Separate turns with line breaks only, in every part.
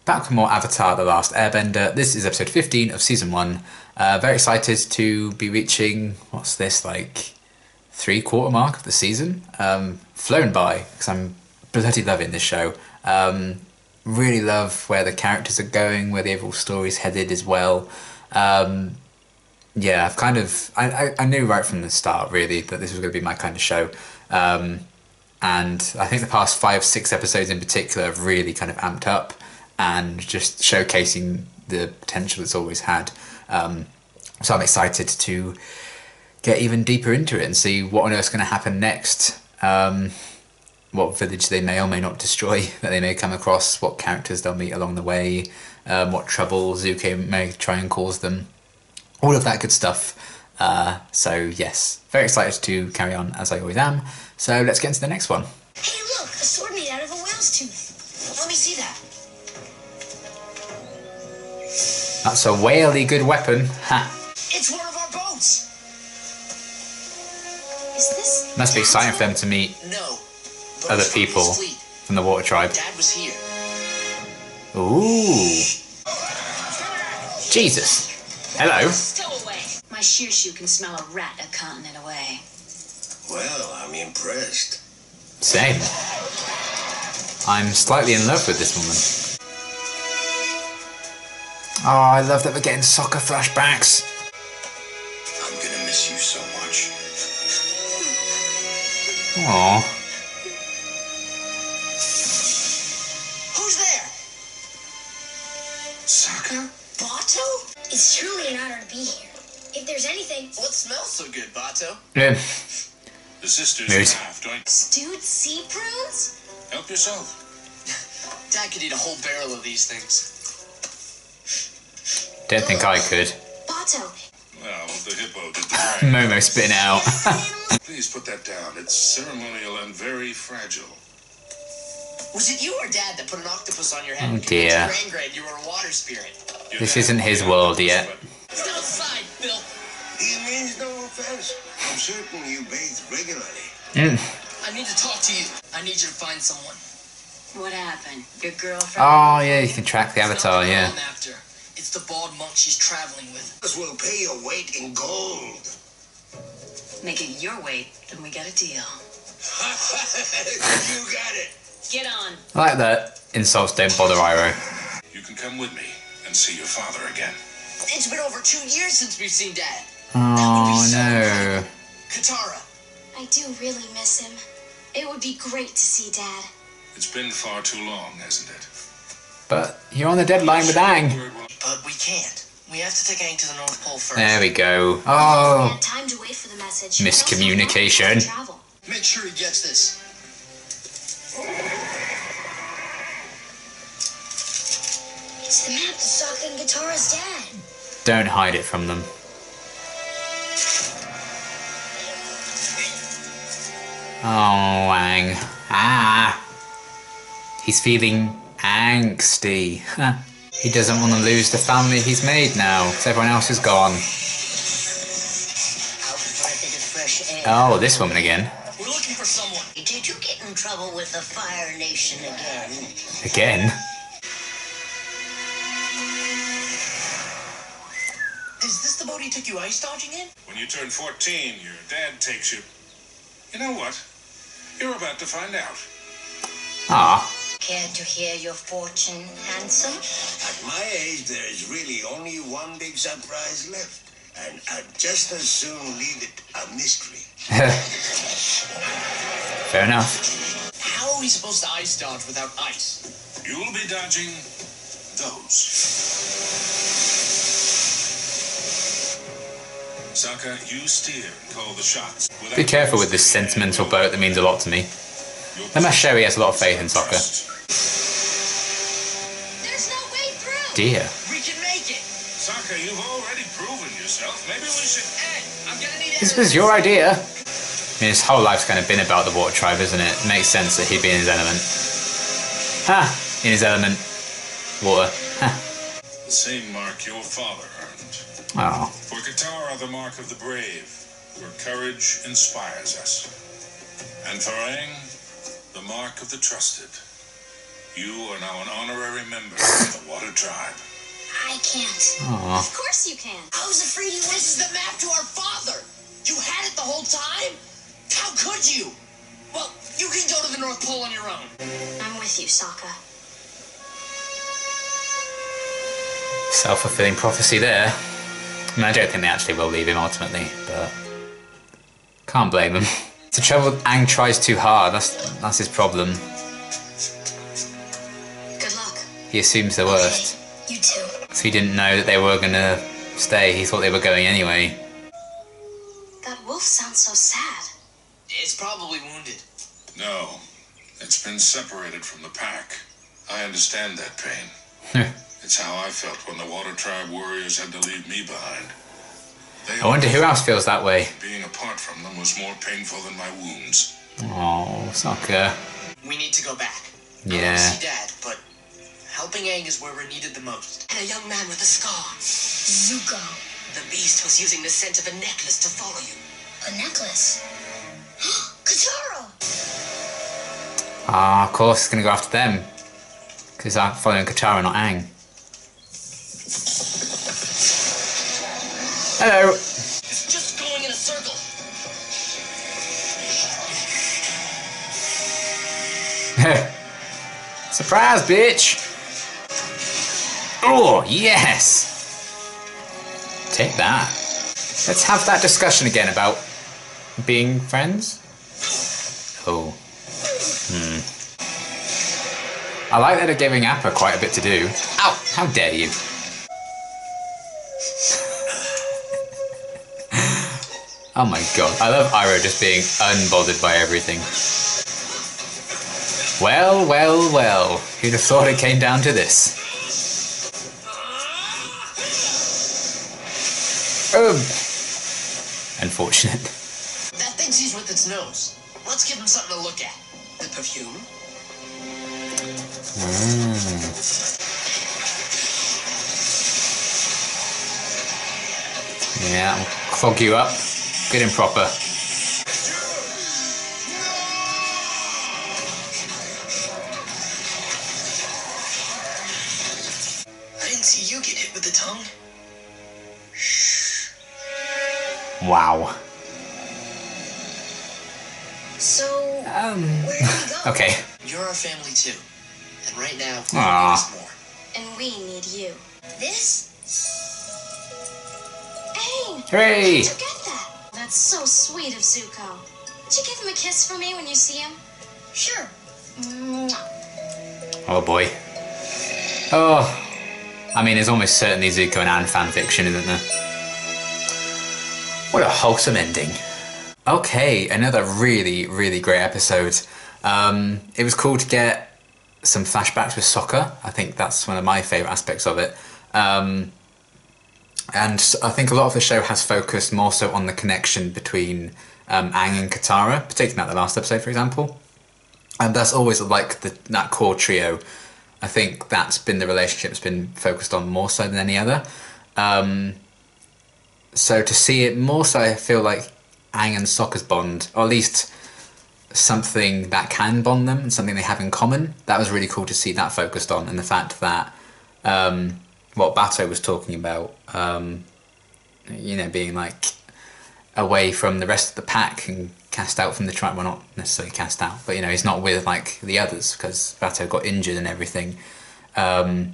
back with more Avatar: The Last Airbender. This is episode 15 of season 1. Very excited to be reaching, what's this, like 3/4 mark of the season. Flown by, because I'm bloody loving this show. Really love where the characters are going, where the overall story's headed as well. Yeah, I knew right from the start, really, that this was going to be my kind of show. And I think the past 5-6 episodes in particular have really kind of amped up and just showcasing the potential it's always had. So I'm excited to get even deeper into it and see what on earth's going to happen next. What village they may or may not destroy, that they may come across, what characters they'll meet along the way, what trouble Zuko may try and cause them. All of that good stuff. So yes, very excited to carry on as I always am. So let's get into the next one.
Hey look, a sword made out of a whale's tooth. Let me see that.
That's a whaley good weapon. Ha!
It's one of our boats. Is this?
Must be exciting for them to meet other people from the Water Tribe.
Dad was here.
Ooh. Jesus. Hello.
Stow away. My shoe can smell a rat a continent away.
Well, I'm impressed.
Same. I'm slightly in love with this woman. Oh, I love that we're getting soccer flashbacks.
I'm gonna miss you so much.
Aww.
Who's there?
Sokka?
Bato? It's truly an honor to be here. If there's anything...
What smells so good, Bato?
Yeah.
The sisters
Mood.
laughed, don't
Stewed sea prunes?
help yourself.
Dad could eat a whole barrel of these things.
Don't think I could.
Bato.
Well, the hippo did the right.
Momo spitting it out.
Please put that down. It's ceremonial and very fragile.
Was it you or Dad that put an octopus on your head?
Oh,
and
dear.
convinced Grand you were a water spirit?
Your
This
dad
isn't his
was the
world
octopus,
yet.
but
Step aside, Bill.
He means no offense. I'm certain you bathe regularly.
I need to talk to you. I need you to find someone.
What happened? Your girlfriend?
Oh yeah, you can track the
It's not
avatar,
the
yeah.
girl I'm after. It's the bald monk she's traveling with.
This will pay your weight in gold.
Make it your weight, then we get a deal.
You got it.
Get on.
I like that insults don't bother Iroh.
You can come with me and see your father again.
It's been over 2 years since we've seen Dad.
Oh no.
Katara.
I do really miss him. It would be great to see Dad.
It's been far too long, hasn't it?
But you're on the deadline with Aang.
But we can't. We have to take Aang to the North Pole first.
There we go.
We
Oh,
had time to wait for the message.
miscommunication.
Travel.
Make sure he gets this.
It's the map to Sokka and Katara's dad.
Don't hide it from them. Oh, Aang. Ah. He's feeling angsty. He doesn't want to lose the family he's made now, because everyone else is gone. Oh, this woman again.
We're looking for someone.
Did you get in trouble with the Fire Nation again?
Again?
Is this the boat he took you ice dodging in?
When you turn 14, your dad takes you. You know what? You're about to find out.
Ah.
Care to hear your fortune, handsome?
At my age, there is really only one big surprise left. And I'd just as soon leave it a mystery.
Fair enough.
How are we supposed to ice dodge without ice?
You'll be dodging those. Sokka, you steer and call the shots.
Be careful with this sentimental boat that means a lot to me. They must show he has a lot of faith in Sokka.
There's no way through.
Dear.
We can make it.
Sokka, you've already proven yourself. Maybe we should...
Hey, I'm gonna need
This was your idea. I mean, his whole life's kind of been about the Water Tribe, isn't it? It makes sense that he'd be in his element. Ha! In his element. Water. Ha.
The same mark your father earned.
Oh.
For Katara, the mark of the brave, where courage inspires us. And for Aang, the mark of the trusted. You are now an honorary member of the Water Tribe.
I can't.
Aw.
Of course you can.
I was afraid he was the map to our father. You had it the whole time? How could you? Well, you can go to the North Pole on your own.
I'm with you, Sokka.
Self-fulfilling prophecy there. I mean, I don't think they actually will leave him ultimately, but can't blame him. The trouble, Aang tries too hard. That's his problem.
Good luck.
He assumes the worst.
Okay, you too.
So he didn't know that they were gonna stay. He thought they were going anyway.
That wolf sounds so sad.
It's probably wounded.
No, it's been separated from the pack. I understand that pain. It's how I felt when the Water Tribe warriors had to leave me behind.
I wonder who else feels that way.
Being apart from them was more painful than my wounds.
Oh, Sokka.
We need to go back. I
Yeah.
want to see Dad, but helping Aang is where we're needed the most. And a young man with a scar.
Zuko.
The beast was using the scent of a necklace to follow you.
A necklace. Katara!
Ah, of course, it's gonna go after them. Because I'm following Katara, not Aang. Hello.
It's just going in a circle.
Surprise, bitch! Oh, yes! Take that. Let's have that discussion again about being friends. Oh. I like that they're giving Appa quite a bit to do. Ow! How dare you! Oh my god. I love Iroh just being unbothered by everything. Well, well, well. Who'd have thought it came down to this? Unfortunate.
That thing sees with its nose. Let's give him something to look at. The perfume?
Yeah, I'll clog you up. Good and proper.
I didn't see you get hit with the tongue.
Wow.
So, where do we go?
Okay.
You're our family too. And right now, we
Aw.
need us more.
And we need you. This? Hey!
Hooray!
How'd you get that? That's so sweet of Zuko. Would you give him a kiss for me when you see him? Sure. Mwah.
Oh boy. Oh. I mean, there's almost certainly Zuko and Anne fanfiction, isn't there? What a wholesome ending. Okay, another really, really great episode. It was cool to get some flashbacks with Sokka. I think that's one of my favourite aspects of it. And I think a lot of the show has focused more so on the connection between Aang and Katara, particularly at the last episode, for example. And that's always like that core trio. I think that's been the relationship that's been focused on more so than any other. So to see it more so, I feel like Aang and Sokka's bond, or at least something that can bond them and something they have in common, that was really cool to see that focused on. And the fact that what Bato was talking about, you know, being like away from the rest of the pack and cast out from the tribe. Well, not necessarily cast out, but you know, he's not with like the others because Bato got injured and everything. And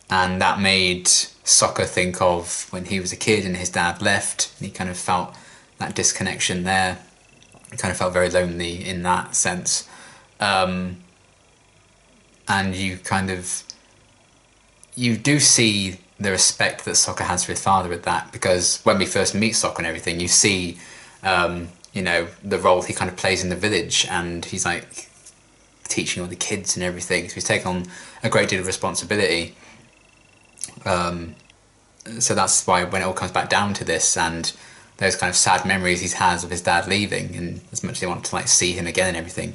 that made Sokka think of when he was a kid and his dad left, and he kind of felt that disconnection there. He kind of felt very lonely in that sense. And you do see the respect that Sokka has for his father with that, because when we first meet Sokka and everything, you see, you know, the role he kind of plays in the village, and he's like teaching all the kids and everything. So he's taken on a great deal of responsibility. So that's why when it all comes back down to this and those kind of sad memories he has of his dad leaving, and as much as he wanted to like see him again and everything,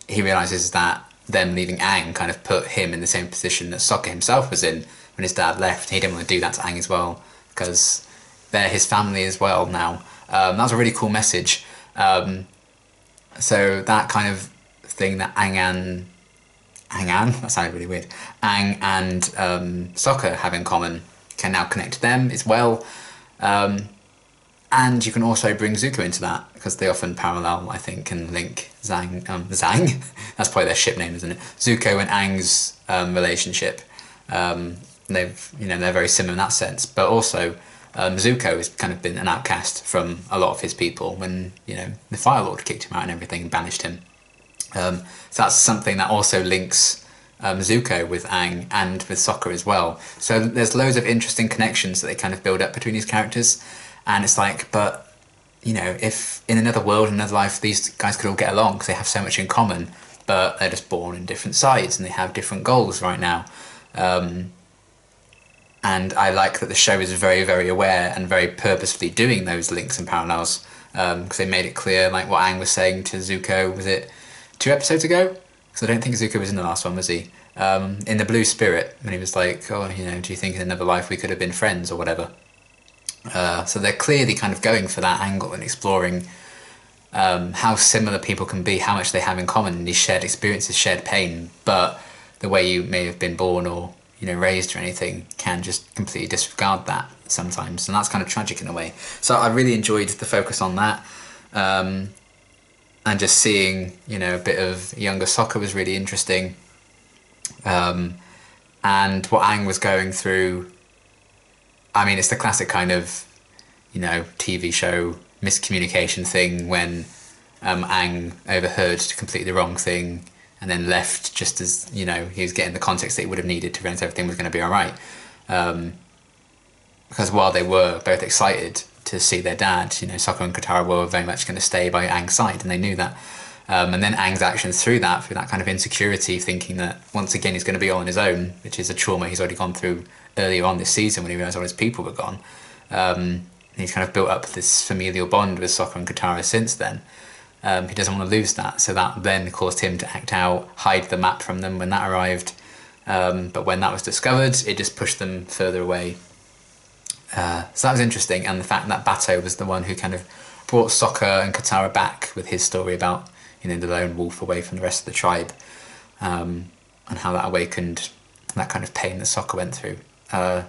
he realises that them leaving Aang kind of put him in the same position that Sokka himself was in when his dad left. He didn't want to do that to Aang as well, because they're his family as well now. That was a really cool message. So that kind of thing that Aang, that sounded really weird. Aang and Sokka have in common can now connect to them as well. And you can also bring Zuko into that, because they often parallel, I think, and link Zhang. That's probably their ship name, isn't it? Zuko and Aang's relationship. They're very similar in that sense. But also, Zuko has kind of been an outcast from a lot of his people when, the Fire Lord kicked him out and everything and banished him. So that's something that also links Zuko with Aang and with Sokka as well. So there's loads of interesting connections that they kind of build up between these characters. And it's like, but, if in another world, another life, these guys could all get along because they have so much in common, but they're just born in different sides and they have different goals right now. And I like that the show is very, very aware and very purposefully doing those links and parallels, because they made it clear, like what Aang was saying to Zuko, was it 2 episodes ago? Because I don't think Zuko was in the last one, was he? In the Blue Spirit, when he was like, oh, do you think in another life we could have been friends or whatever? So they're clearly kind of going for that angle and exploring how similar people can be, how much they have in common, these shared experiences, shared pain, but the way you may have been born or raised or anything can just completely disregard that sometimes, and that's kind of tragic in a way. So I really enjoyed the focus on that, and just seeing a bit of younger Sokka was really interesting, and what Aang was going through. I mean, it's the classic kind of, TV show miscommunication thing when Aang overheard completely the wrong thing and then left just as, he was getting the context that he would have needed to realize everything was going to be all right. Because while they were both excited to see their dad, Sokka and Katara were very much going to stay by Aang's side, and they knew that. And then Aang's actions through that kind of insecurity, thinking that once again he's going to be all on his own, which is a trauma he's already gone through earlier on this season when he realised all his people were gone. He's kind of built up this familial bond with Sokka and Katara since then. He doesn't want to lose that, so that then caused him to act out, hide the map from them when that arrived. But when that was discovered, it just pushed them further away. So that was interesting, and the fact that Bato was the one who kind of brought Sokka and Katara back with his story about the lone wolf away from the rest of the tribe, and how that awakened that kind of pain that Sokka went through. So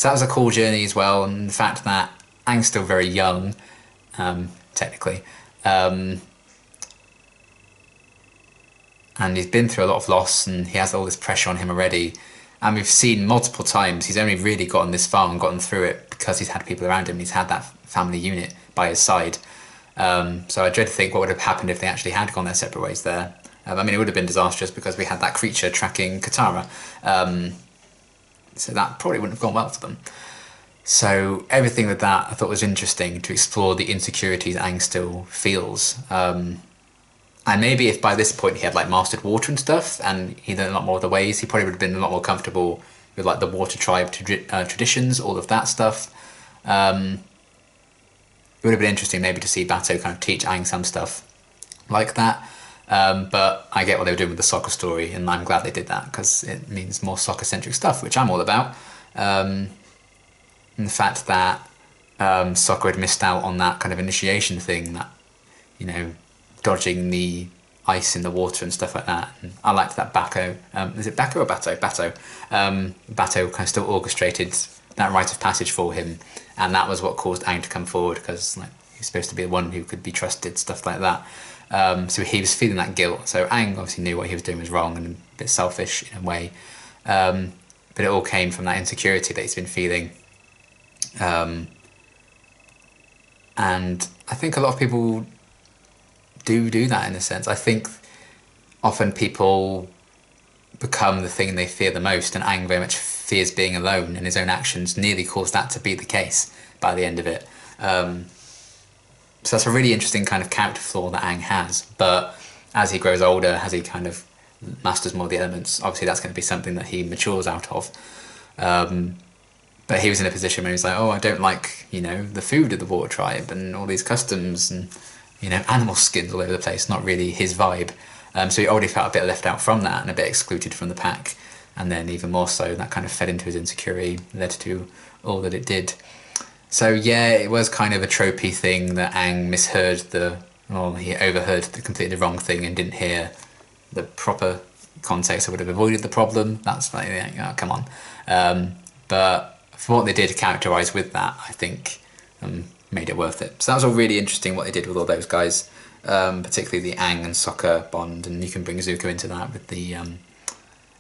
that was a cool journey as well, and the fact that Aang's still very young, technically, and he's been through a lot of loss and he has all this pressure on him already, and we've seen multiple times he's only really gotten this far and gotten through it because he's had people around him, he's had that family unit by his side. So I dread to think what would have happened if they actually had gone their separate ways there. I mean, it would have been disastrous because we had that creature tracking Katara, so that probably wouldn't have gone well for them. So everything with that I thought was interesting, to explore the insecurities Aang still feels. And maybe if by this point he had mastered water and stuff and he learned a lot more of the ways, he probably would have been a lot more comfortable with the water tribe traditions, all of that stuff. It would have been interesting maybe to see Bato kind of teach Aang some stuff like that. But I get what they were doing with the Sokka story, and I'm glad they did that because it means more Sokka-centric stuff, which I'm all about. And the fact that Sokka had missed out on that kind of initiation thing, that, dodging the ice in the water and stuff like that. And I liked that Bato, is it Bato or Bato? Bato. Bato kind of still orchestrated that rite of passage for him, and that was what caused Aang to come forward, because he's supposed to be the one who could be trusted, stuff like that. So he was feeling that guilt. So Aang obviously knew what he was doing was wrong and a bit selfish in a way, but it all came from that insecurity that he's been feeling. And I think a lot of people do that in a sense. I think often people become the thing they fear the most, and Aang very much fears being alone, and his own actions nearly caused that to be the case by the end of it. So that's a really interesting kind of character flaw that Aang has, but as he grows older, as he kind of masters more of the elements, obviously that's going to be something that he matures out of. But he was in a position where he was like, oh, I don't like, the food of the water tribe and all these customs and, animal skins all over the place, not really his vibe. So he already felt a bit left out from that and a bit excluded from the pack. And then even more so, that kind of fed into his insecurity, led to all that it did. So yeah, it was kind of a tropey thing that Aang misheard the or he overheard the completely wrong thing and didn't hear the proper context, I would have avoided the problem. That's like, yeah, come on. But for what they did character-wise with that, I think made it worth it. So that was all really interesting what they did with all those guys, particularly the Aang and Sokka bond, and you can bring Zuko into that with the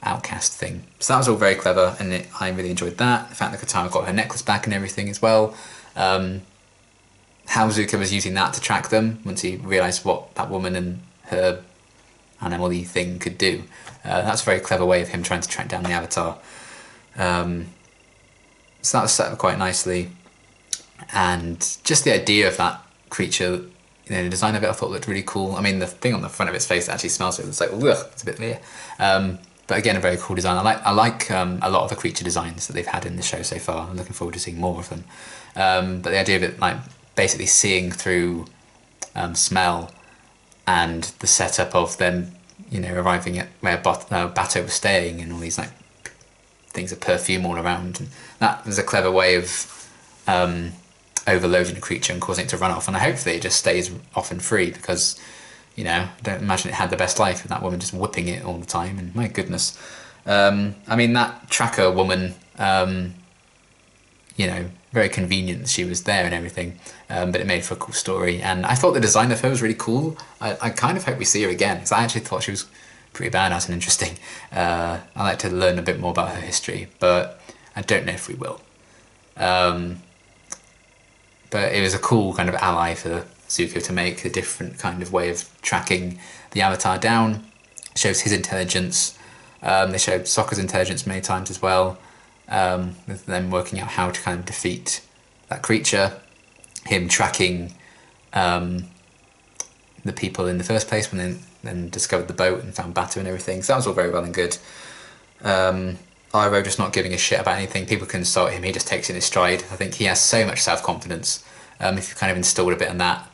outcast thing. So that was all very clever, and I really enjoyed that. The fact that Katara got her necklace back and everything as well. How Zuko was using that to track them once he realised what that woman and her animal-y thing could do. That's a very clever way of him trying to track down the Avatar. So that was set up quite nicely. And just the idea of that creature, the design of it I thought looked really cool. I mean, the thing on the front of its face actually smells, it's like, ugh, it's a bit weird. But again, a very cool design. I like a lot of the creature designs that they've had in the show so far. I'm looking forward to seeing more of them. But the idea of it, like, basically seeing through smell, and the setup of them, arriving at where Bato was staying, and all these like things of perfume all around. And that was a clever way of overloading a creature and causing it to run off. And hopefully it just stays off and free, because I don't imagine it had the best life with that woman just whipping it all the time. And my goodness, I mean, that tracker woman, very convenient that she was there and everything, but it made for a cool story. And I thought the design of her was really cool. I kind of hope we see her again, because I actually thought she was pretty badass and interesting. I like to learn a bit more about her history, but I don't know if we will. But it was a cool kind of ally for Zuko to make, a different kind of way of tracking the Avatar down. It shows his intelligence. They showed Sokka's intelligence many times as well, with them working out how to kind of defeat that creature. Him tracking the people in the first place, when they then discovered the boat and found Bato and everything. So that was all very well and good. Iroh just not giving a shit about anything. People can insult him, he just takes it in his stride. I think he has so much self-confidence. If you kind of installed a bit of that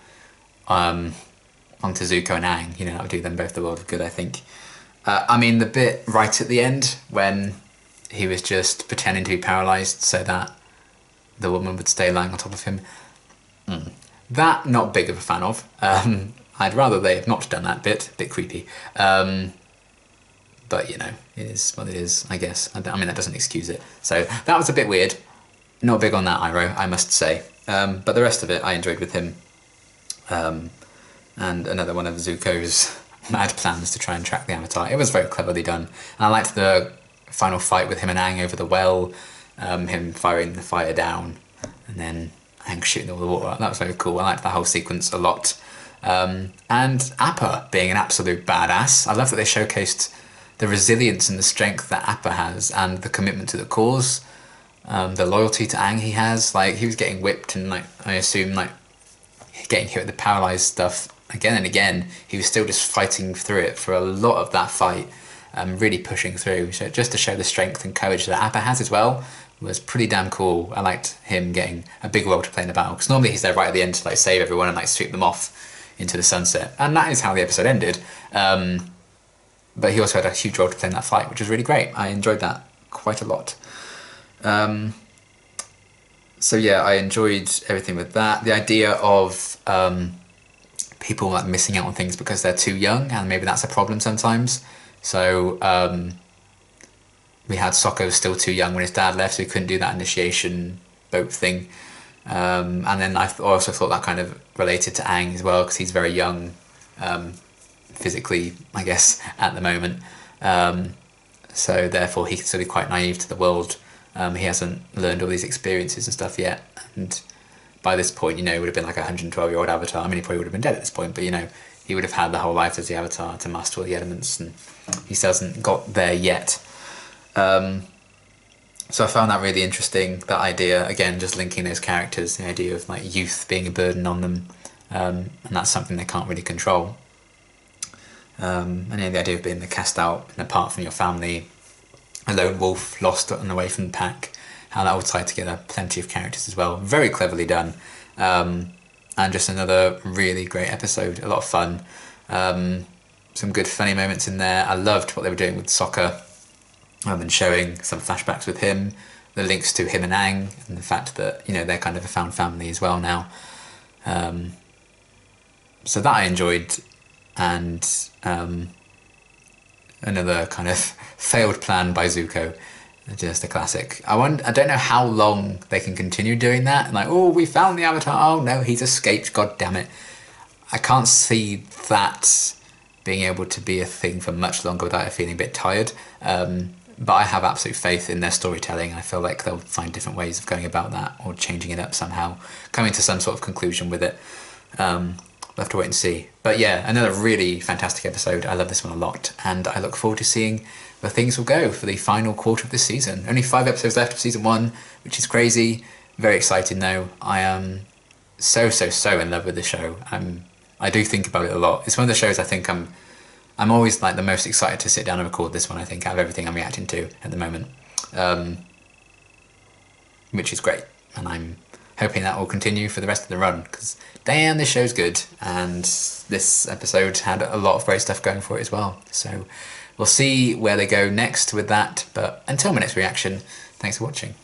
onto Zuko and Aang, that would do them both the world of good, I think. I mean, the bit right at the end when he was just pretending to be paralysed so that the woman would stay lying on top of him, that not big of a fan of. I'd rather they have not done that bit, a bit creepy. But it is what it is, I guess. I mean, that doesn't excuse it. So that was a bit weird. Not big on that, Iroh, I must say. But the rest of it I enjoyed with him. And another one of Zuko's mad plans to try and track the Avatar. It was very cleverly done. And I liked the final fight with him and Aang over the well, him firing the fire down, and then Aang shooting all the water out. That was very cool. I liked that whole sequence a lot. And Appa being an absolute badass. I love that they showcased the resilience and the strength that Appa has, and the commitment to the cause, the loyalty to Aang he has. Like, he was getting whipped and, like, I assume, like, getting hit with the paralysed stuff again and again. He was still just fighting through it for a lot of that fight, really pushing through. So just to show the strength and courage that Appa has as well was pretty damn cool. I liked him getting a big role to play in the battle, because normally he's there right at the end to, like, save everyone and, like, sweep them off into the sunset. And that is how the episode ended. But he also had a huge role to play in that fight, which was really great. I enjoyed that quite a lot. So yeah, I enjoyed everything with that. The idea of people like missing out on things because they're too young, and maybe that's a problem sometimes. So we had Sokka was still too young when his dad left, so he couldn't do that initiation boat thing. And then I also thought that kind of related to Aang as well, because he's very young, physically, I guess, at the moment. So therefore he can still be quite naive to the world. He hasn't learned all these experiences and stuff yet. And by this point, he would have been like a 112-year-old Avatar. I mean, he probably would have been dead at this point, but he would have had the whole life as the Avatar to master all the elements, and he still hasn't got there yet. So I found that really interesting, that idea, again, just linking those characters, the idea of like youth being a burden on them, and that's something they can't really control. And the idea of being the cast out and apart from your family, a lone wolf, lost and away from the pack, how that all tied together. Plenty of characters as well, very cleverly done, and just another really great episode, a lot of fun, some good funny moments in there. I loved what they were doing with Sokka, and showing some flashbacks with him, the links to him and Aang, and the fact that they're kind of a found family as well now. So that I enjoyed, and another kind of failed plan by Zuko. Just a classic. I don't know how long they can continue doing that. Like, oh, we found the Avatar. Oh no, he's escaped. God damn it. I can't see that being able to be a thing for much longer without it feeling a bit tired. But I have absolute faith in their storytelling. I feel like they'll find different ways of going about that or changing it up somehow, coming to some sort of conclusion with it. We'll have to wait and see. But yeah, another really fantastic episode. I love this one a lot, and I look forward to seeing where things will go for the final quarter of this season. Only 5 episodes left of season 1, which is crazy. Very exciting though. I am so in love with the show. I do think about it a lot. It's one of the shows I think I'm always like the most excited to sit down and record this one, I think, out of everything I'm reacting to at the moment. Which is great. And I'm hoping that will continue for the rest of the run, because damn, this show's good. And this episode had a lot of great stuff going for it as well. So we'll see where they go next with that. But until my next reaction, thanks for watching.